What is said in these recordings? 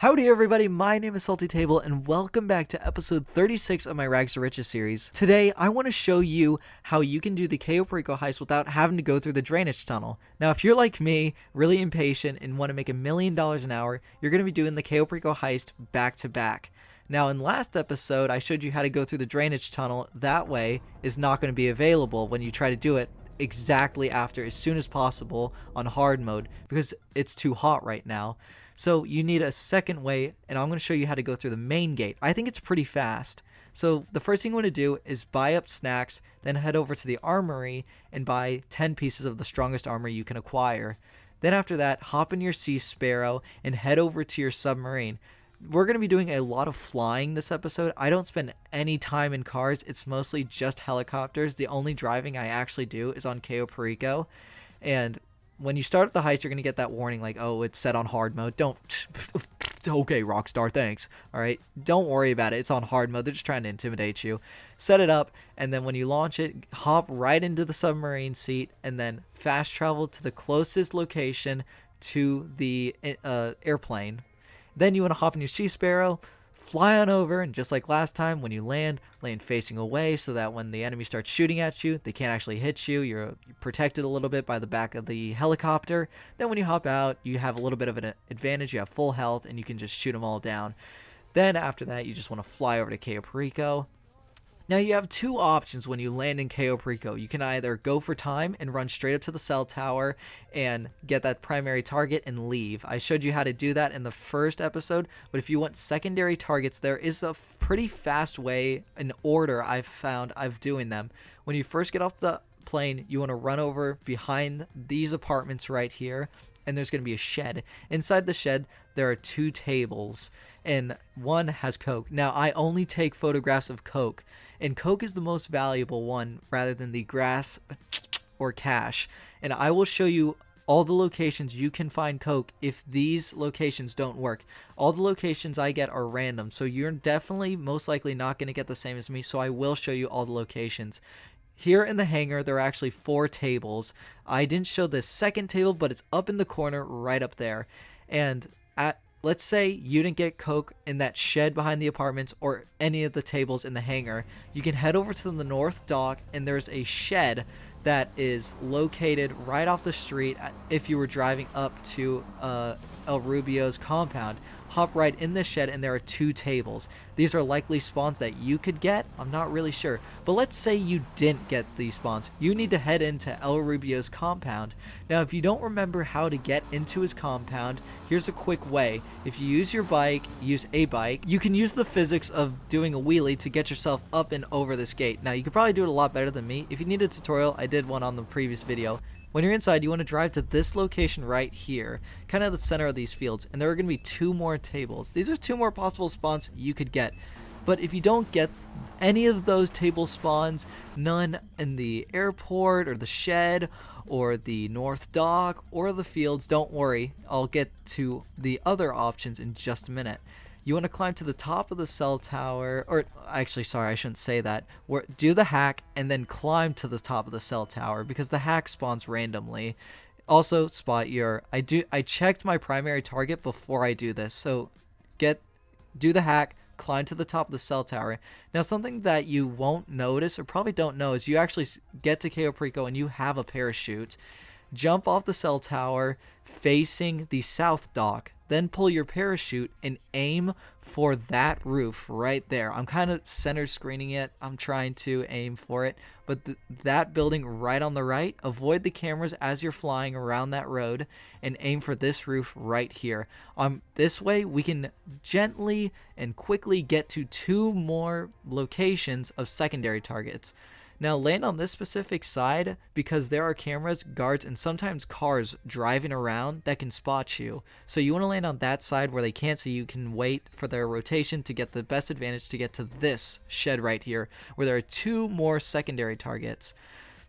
Howdy everybody, my name is Salty Table and welcome back to episode 36 of my Rags to Riches series. Today I want to show you how you can do the Cayo Perico Heist without having to go through the drainage tunnel. Now if you're like me, really impatient and want to make $1 million an hour, you're going to be doing the Cayo Perico Heist back to back. Now in last episode I showed you how to go through the drainage tunnel. That way is not going to be available when you try to do it exactly after, as soon as possible on hard mode, because it's too hot right now. So you need a second way, and I'm going to show you how to go through the main gate. I think it's pretty fast. So the first thing you want to do is buy up snacks, then head over to the armory and buy 10 pieces of the strongest armor you can acquire. Then after that, hop in your Sea Sparrow and head over to your submarine. We're going to be doing a lot of flying this episode. I don't spend any time in cars. It's mostly just helicopters. The only driving I actually do is on Cayo Perico. And when you start the heist, you're going to get that warning like, oh, it's set on hard mode. Don't. Okay, Rockstar, thanks. All right. Don't worry about it. It's on hard mode. They're just trying to intimidate you. Set it up, and then when you launch it, hop right into the submarine seat, and then fast travel to the closest location to the airplane. Then you want to hop in your Sea Sparrow, fly on over, and just like last time, when you land facing away so that when the enemy starts shooting at you, they can't actually hit you. You're protected a little bit by the back of the helicopter. Then when you hop out, you have a little bit of an advantage. You have full health, and you can just shoot them all down. Then after that, you just want to fly over to Cayo Perico. Now you have two options when you land in Cayo Perico. You can either go for time and run straight up to the cell tower and get that primary target and leave. I showed you how to do that in the first episode, but if you want secondary targets, there is a pretty fast way, an order I've found of doing them. When you first get off the plane, you want to run over behind these apartments right here, and there's going to be a shed. Inside the shed, there are two tables, and one has Coke. Now, I only take photographs of Coke, and Coke is the most valuable one rather than the grass or cash. And I will show you all the locations you can find Coke if these locations don't work. All the locations I get are random, so you're definitely most likely not going to get the same as me, so I will show you all the locations. Here in the hangar, there are actually 4 tables. I didn't show the second table, but it's up in the corner right up there. And let's say you didn't get Coke in that shed behind the apartments or any of the tables in the hangar. You can head over to the north dock, and there's a shed that is located right off the street if you were driving up to El Rubio's compound. Hop right in this shed, and there are 2 tables. These are likely spawns that you could get. I'm not really sure. But let's say you didn't get these spawns. You need to head into El Rubio's compound. Now, if you don't remember how to get into his compound, here's a quick way. If you use your bike, use a bike, you can use the physics of doing a wheelie to get yourself up and over this gate. Now, you could probably do it a lot better than me. If you need a tutorial, I did one on the previous video. When you're inside, you want to drive to this location right here, kind of the center of these fields, and there are going to be 2 more tables. These are 2 more possible spawns you could get. But if you don't get any of those table spawns, none in the airport or the shed or the north dock or the fields, don't worry. I'll get to the other options in just a minute. You want to climb to the top of the cell tower, or actually, sorry, I shouldn't say that. Do the hack and then climb to the top of the cell tower, because the hack spawns randomly. Also, spot your. I checked my primary target before I do this, so do the hack, climb to the top of the cell tower. Now, something that you won't notice or probably don't know is you actually get to Cayo Perico and you have a parachute. Jump off the cell tower facing the south dock. Then pull your parachute and aim for that roof right there. I'm kind of center screening it. I'm trying to aim for it. But that building right on the right, avoid the cameras as you're flying around that road and aim for this roof right here. This way we can gently and quickly get to 2 more locations of secondary targets. Now land on this specific side because there are cameras, guards, and sometimes cars driving around that can spot you. So you want to land on that side where they can't see you. Can wait for their rotation to get the best advantage to get to this shed right here where there are 2 more secondary targets.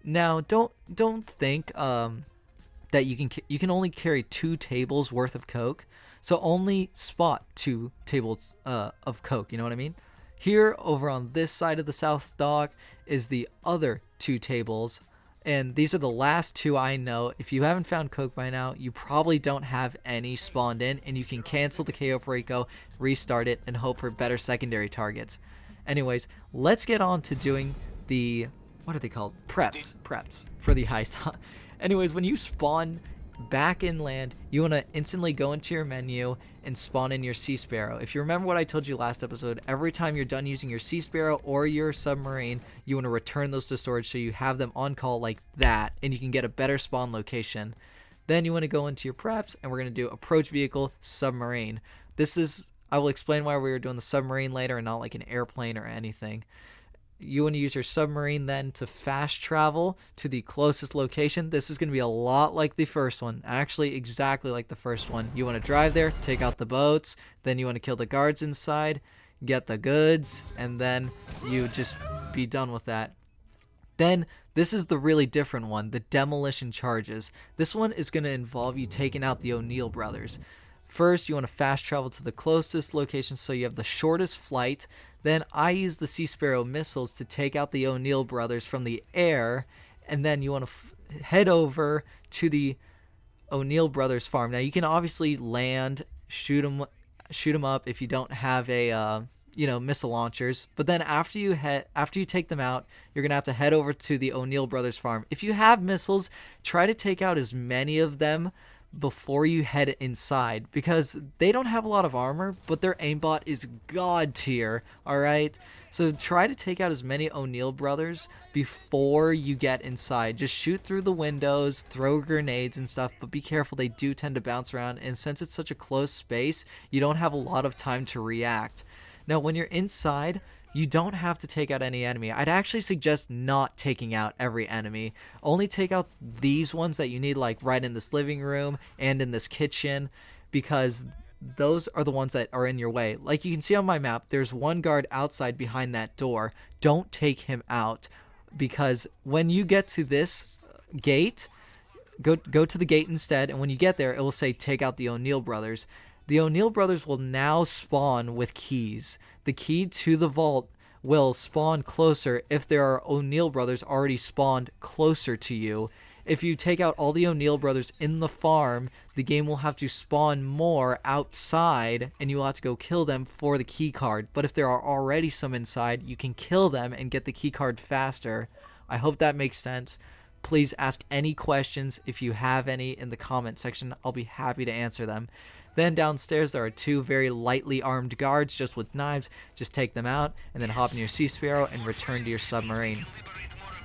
Now don't think that you can only carry 2 tables worth of Coke. So only spot 2 tables of Coke, you know what I mean? Here over on this side of the south dock is the other 2 tables And these are the last two I know. If you haven't found Coke by now, you probably don't have any spawned in, and you can cancel the Cayo Perico, restart it, and hope for better secondary targets. Anyways, let's get on to doing the, what are they called? Preps for the heist. Anyways, when you spawn back inland, you want to instantly go into your menu and spawn in your Sea Sparrow. If you remember what I told you last episode, every time you're done using your Sea Sparrow or your submarine, you want to return those to storage so you have them on call like that, and you can get a better spawn location. Then you want to go into your preps, and we're going to do approach vehicle submarine. I will explain why we were doing the submarine later and not like an airplane or anything. You want to use your submarine then to fast travel to the closest location. This is going to be a lot like the first one. Actually, exactly like the first one. You want to drive there, take out the boats, then you want to kill the guards inside, get the goods, and then you just be done with that. Then, this is the really different one, the demolition charges. This one is going to involve you taking out the O'Neill brothers. First, you want to fast travel to the closest location so you have the shortest flight. Then I use the Sea Sparrow missiles to take out the O'Neill brothers from the air. And then you want to head over to the O'Neill brothers farm. Now, you can obviously land, shoot them up if you don't have a missile launchers. But then after you take them out, you're going to have to head over to the O'Neill brothers farm. If you have missiles, try to take out as many of them before you head inside, because they don't have a lot of armor, but their aimbot is god tier. All right, so try to take out as many O'Neill brothers before you get inside. Just shoot through the windows, throw grenades and stuff, but be careful, they do tend to bounce around, and since it's such a close space, you don't have a lot of time to react. Now when you're inside, you don't have to take out any enemy. I'd actually suggest not taking out every enemy. Only take out these ones that you need, like right in this living room and in this kitchen, because those are the ones that are in your way. Like you can see on my map, there's one guard outside behind that door. Don't take him out, because when you get to this gate, go to the gate instead, and when you get there, it will say take out the O'Neill brothers. The O'Neill brothers will now spawn with keys. The key to the vault will spawn closer if there are O'Neill brothers already spawned closer to you. If you take out all the O'Neill brothers in the farm, the game will have to spawn more outside, and you will have to go kill them for the key card. But if there are already some inside, you can kill them and get the key card faster. I hope that makes sense. Please ask any questions if you have any in the comment section. I'll be happy to answer them. Then downstairs there are two very lightly armed guards just with knives. Just take them out and then hop in your Sea Sparrow and return to your submarine.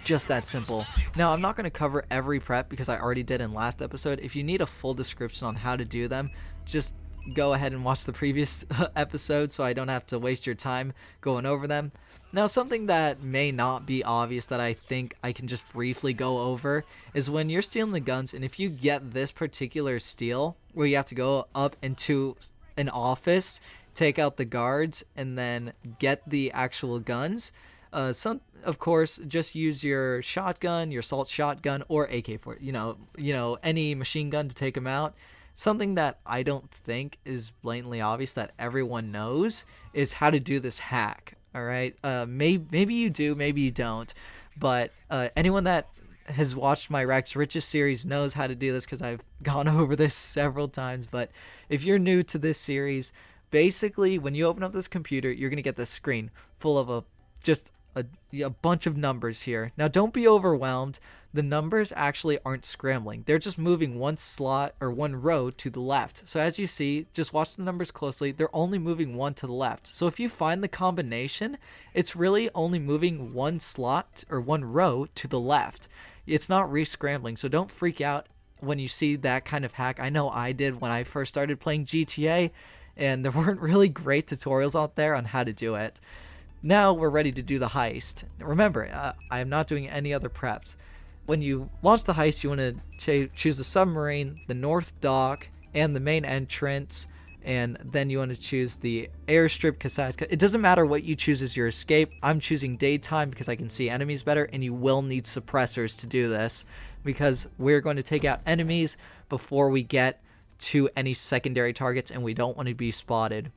Just that simple. Now I'm not going to cover every prep because I already did in last episode. If you need a full description on how to do them, just go ahead and watch the previous episode so I don't have to waste your time going over them. Now, something that may not be obvious that I think I can just briefly go over is when you're stealing the guns, and if you get this particular steal where you have to go up into an office, take out the guards, and then get the actual guns, of course, just use your shotgun, your assault shotgun, or AK-47, any machine gun to take them out. Something that I don't think is blatantly obvious that everyone knows is how to do this hack. All right, maybe you do, maybe you don't, but anyone that has watched my Rags to Riches series knows how to do this because I've gone over this several times. But if you're new to this series, basically when you open up this computer, you're gonna get this screen full of a bunch of numbers here. Now don't be overwhelmed. The numbers actually aren't scrambling. They're just moving one slot or one row to the left. So as you see, just watch the numbers closely. They're only moving one to the left. So if you find the combination, it's really only moving one slot or one row to the left. It's not re-scrambling. So don't freak out when you see that kind of hack. I know I did when I first started playing GTA, and there weren't really great tutorials out there on how to do it. Now we're ready to do the heist. Remember, I am not doing any other preps. When you launch the heist, you want to choose the submarine, the north dock, and the main entrance, and then you want to choose the airstrip cassette. It doesn't matter what you choose as your escape. I'm choosing daytime because I can see enemies better, and you will need suppressors to do this because we're going to take out enemies before we get to any secondary targets, and we don't want to be spotted.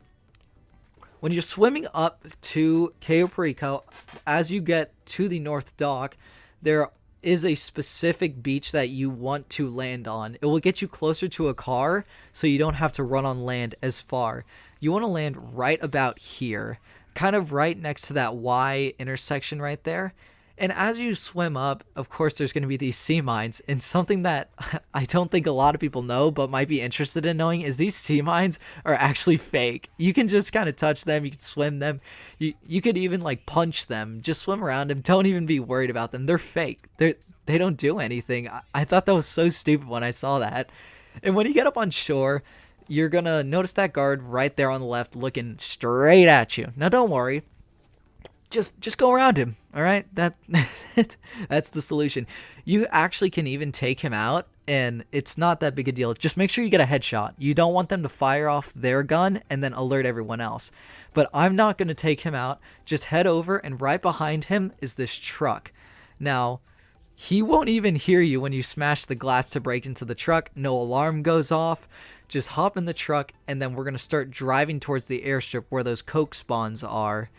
When you're swimming up to Cayo Perico, as you get to the north dock, there is a specific beach that you want to land on. It will get you closer to a car so you don't have to run on land as far. You want to land right about here, kind of right next to that Y intersection right there. And as you swim up, of course, there's going to be these sea mines. And something that I don't think a lot of people know, but might be interested in knowing, is these sea mines are actually fake. You can just kind of touch them. You can swim them. You could even like punch them. Just swim around them. Don't even be worried about them. They're fake. They don't do anything. I thought that was so stupid when I saw that. And when you get up on shore, you're going to notice that guard right there on the left looking straight at you. Now, don't worry. Just go around him, all right? That's the solution. You actually can even take him out, and it's not that big a deal. Just make sure you get a headshot. You don't want them to fire off their gun and then alert everyone else. But I'm not going to take him out. Just head over, and right behind him is this truck. Now, he won't even hear you when you smash the glass to break into the truck. No alarm goes off. Just hop in the truck, and then we're going to start driving towards the airstrip where those coke spawns are.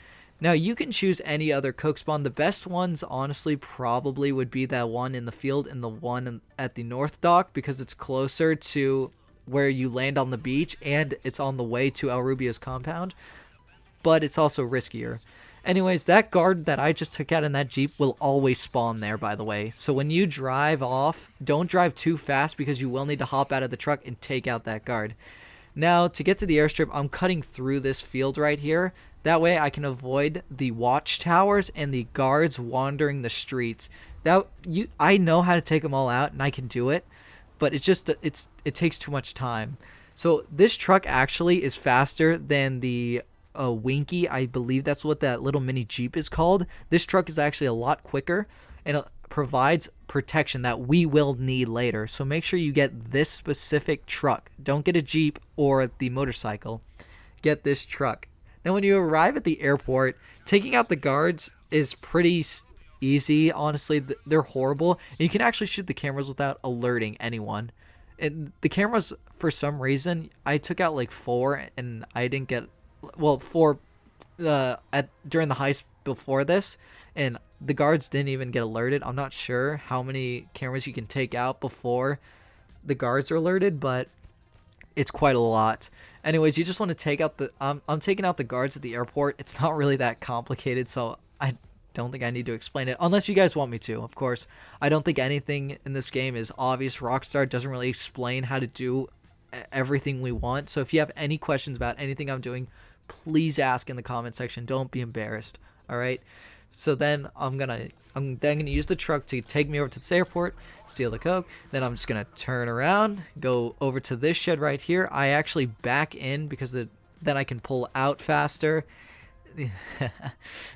Now, you can choose any other coke spawn. The best ones, honestly, probably would be that one in the field and the one at the north dock, because it's closer to where you land on the beach and it's on the way to El Rubio's compound, but it's also riskier. Anyways, that guard that I just took out in that Jeep will always spawn there, by the way. So when you drive off, don't drive too fast because you will need to hop out of the truck and take out that guard. Now, to get to the airstrip, I'm cutting through this field right here. That way I can avoid the watchtowers and the guards wandering the streets. I know how to take them all out, and I can do it, but it takes too much time. So this truck actually is faster than the Winky. I believe that's what that little mini Jeep is called. This truck is actually a lot quicker, and it provides protection that we will need later. So make sure you get this specific truck. Don't get a Jeep or the motorcycle. Get this truck. Now, when you arrive at the airport, taking out the guards is pretty easy. Honestly, they're horrible. And you can actually shoot the cameras without alerting anyone. And the cameras, for some reason, I took out like 4, and I didn't get, 4 during the heist before this, and the guards didn't even get alerted. I'm not sure how many cameras you can take out before the guards are alerted, but it's quite a lot. Anyways, you just want to take out I'm taking out the guards at the airport. It's not really that complicated, so I don't think I need to explain it, unless you guys want me to, of course. I don't think anything in this game is obvious. Rockstar doesn't really explain how to do everything we want, so if you have any questions about anything I'm doing, please ask in the comment section. Don't be embarrassed, all right? So then I'm then gonna use the truck to take me over to this airport, steal the coke. Then I'm just gonna turn around, go over to this shed right here. I actually back in because then I can pull out faster. Then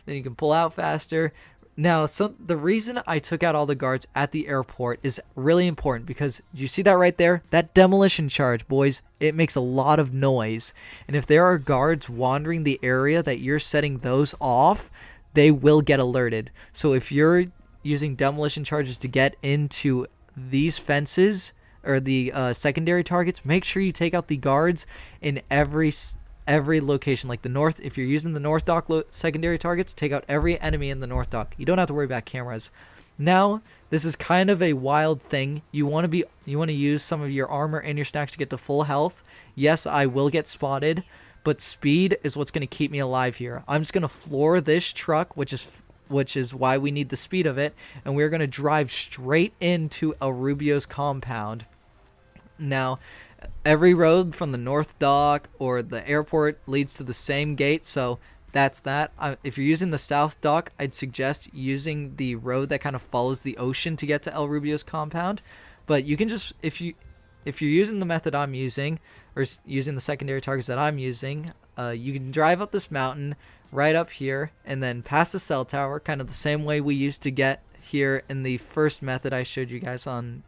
you can pull out faster. Now, the reason I took out all the guards at the airport is really important, because you see that right there? That demolition charge, boys, it makes a lot of noise. And if there are guards wandering the area that you're setting those off, they will get alerted. So if you're using demolition charges to get into these fences or the secondary targets, make sure you take out the guards in every location. Like the north, if you're using the north dock secondary targets, take out every enemy in the north dock. You don't have to worry about cameras. Now, this is kind of a wild thing. You want to use some of your armor and your snacks to get to full health. Yes, I will get spotted, but speed is what's going to keep me alive here. I'm just going to floor this truck, which is why we need the speed of it, and we're going to drive straight into El Rubio's compound. Now, every road from the north dock or the airport leads to the same gate, so that's that. If you're using the south dock, I'd suggest using the road that kind of follows the ocean to get to El Rubio's compound. But you can just, if you're using the method I'm using, or using the secondary targets that I'm using, you can drive up this mountain right up here and then past the cell tower, kind of the same way we used to get here in the first method I showed you guys on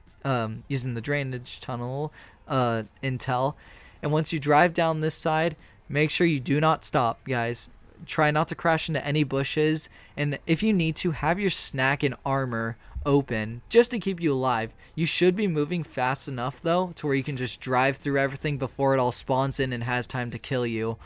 using the drainage tunnel intel. And once you drive down this side, make sure you do not stop, guys. Try not to crash into any bushes, and if you need to, have your snack and armor open just to keep you alive. You should be moving fast enough though to where you can just drive through everything before it all spawns in and has time to kill you.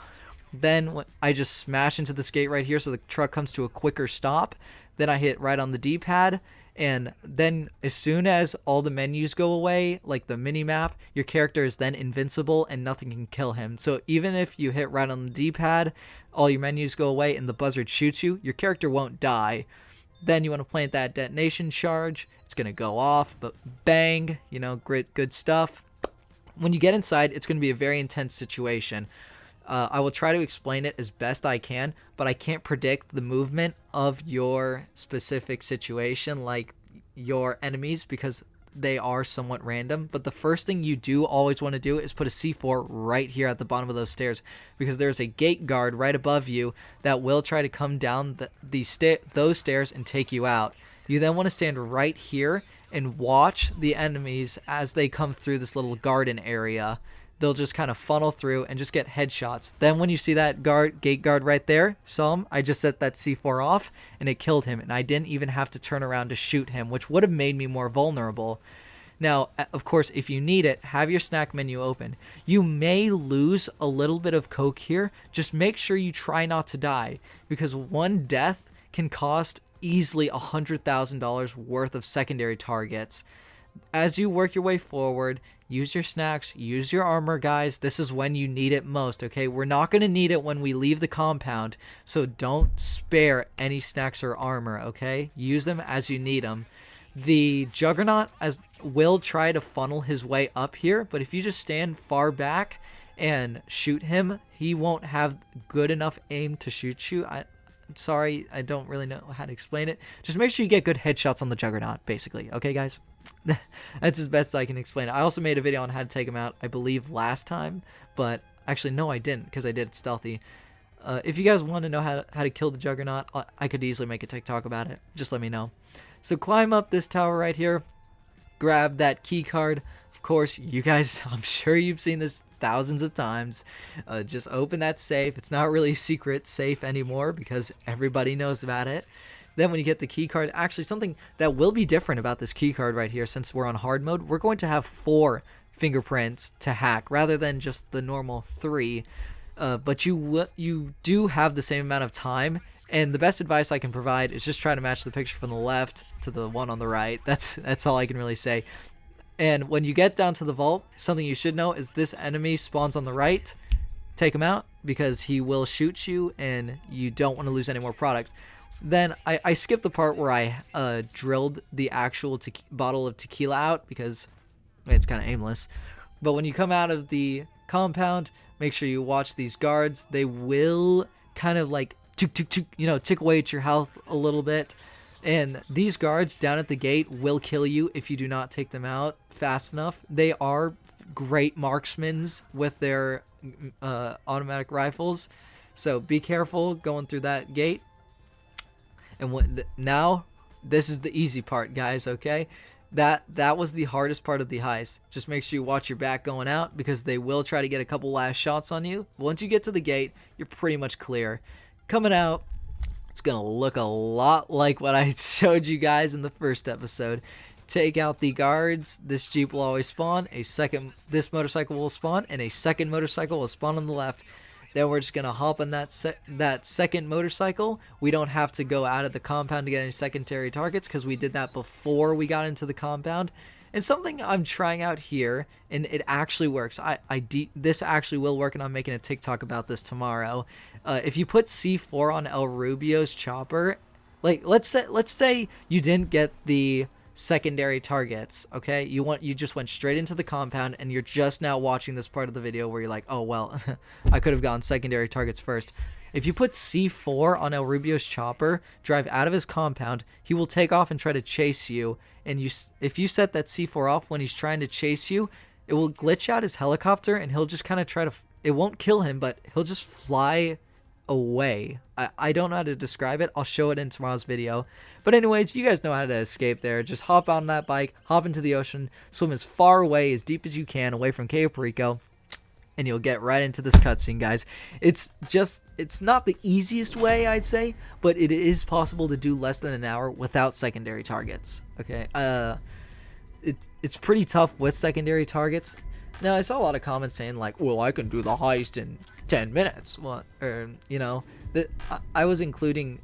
Then I just smash into this gate right here so the truck comes to a quicker stop. Then I hit right on the D-pad, And then as soon as all the menus go away, like the mini map, your character is then invincible and nothing can kill him. So even if you hit right on the D-pad, all your menus go away and the buzzard shoots you, your character won't die. Then you want to plant that detonation charge. It's going to go off, but bang, you know, great, good stuff. When you get inside, it's going to be a very intense situation. I will try to explain it as best I can, but I can't predict the movement of your specific situation, like your enemies, because they are somewhat random. But the first thing you do always want to do is put a C4 right here at the bottom of those stairs, because there's a gate guard right above you that will try to come down those stairs and take you out. You then want to stand right here and watch the enemies as they come through this little garden area. They'll just kind of funnel through and just get headshots. Then when you see that gate guard right there, saw him, I just set that C4 off and it killed him, and I didn't even have to turn around to shoot him, which would have made me more vulnerable. Now, of course, if you need it, have your snack menu open. You may lose a little bit of coke here. Just make sure you try not to die, because one death can cost easily $100,000 worth of secondary targets. As you work your way forward, use your snacks, use your armor, guys. This is when you need it most, okay? We're not going to need it when we leave the compound, so don't spare any snacks or armor, okay? Use them as you need them. The Juggernaut will try to funnel his way up here, but if you just stand far back and shoot him, he won't have good enough aim to shoot you. Sorry, I don't really know how to explain it. Just make sure you get good headshots on the Juggernaut, basically. Okay, guys? That's as best I can explain it. I also made a video on how to take him out, I believe, last time. But actually, no, I didn't, because I did it stealthy. If you guys want to know how to kill the Juggernaut, I could easily make a TikTok about it. Just let me know. So climb up this tower right here. Grab that key card. Of course, you guys, I'm sure you've seen this thousands of times. Just open that safe. It's not really a secret safe anymore because everybody knows about it. Then when you get the key card, actually something that will be different about this key card right here, since we're on hard mode, we're going to have 4 fingerprints to hack rather than just the normal 3. But you do have the same amount of time, and the best advice I can provide is just try to match the picture from the left to the one on the right. That's all I can really say. And when you get down to the vault, something you should know is this enemy spawns on the right. Take him out, because he will shoot you and you don't want to lose any more product. Then I skipped the part where I drilled the actual bottle of tequila out because it's kind of aimless. But when you come out of the compound, make sure you watch these guards. They will kind of like tick away at your health a little bit. And these guards down at the gate will kill you if you do not take them out fast enough. They are great marksmen with their automatic rifles. So be careful going through that gate. And now, this is the easy part, guys, okay? That was the hardest part of the heist. Just make sure you watch your back going out, because they will try to get a couple last shots on you. Once you get to the gate, you're pretty much clear. Coming out, it's going to look a lot like what I showed you guys in the first episode. Take out the guards. This Jeep will always spawn. This motorcycle will spawn, and a second motorcycle will spawn on the left. Then we're just going to hop on that second motorcycle. We don't have to go out of the compound to get any secondary targets, because we did that before we got into the compound. And something I'm trying out here, and it actually works. This actually will work, and I'm making a TikTok about this tomorrow. If you put C4 on El Rubio's chopper, like let's say you didn't get the secondary targets, okay? You just went straight into the compound, and you're just now watching this part of the video where you're like, oh well, I could have gone secondary targets first. If you put C4 on El Rubio's chopper, drive out of his compound, he will take off and try to chase you. And if you set that C4 off when he's trying to chase you, it will glitch out his helicopter, and he'll just kind of try to, it won't kill him, but he'll just fly away. I don't know how to describe it. I'll show it in tomorrow's video. But anyways, you guys know how to escape there. Just hop on that bike, hop into the ocean, swim as far away, as deep as you can, away from Cayo Perico, and you'll get right into this cutscene, guys. It's not the easiest way, I'd say, but it is possible to do less than an hour without secondary targets. Okay, it's pretty tough with secondary targets. Now, I saw a lot of comments saying like, well, I can do the heist in 10 minutes. Well, I was including,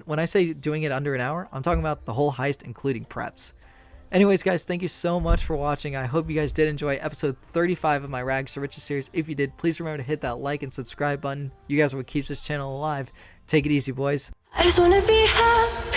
when I say doing it under an hour, I'm talking about the whole heist, including preps. Anyways, guys, thank you so much for watching. I hope you guys did enjoy episode 35 of my Rags to Riches series. If you did, please remember to hit that like and subscribe button. You guys are what keeps this channel alive. Take it easy, boys. I just wanna be happy.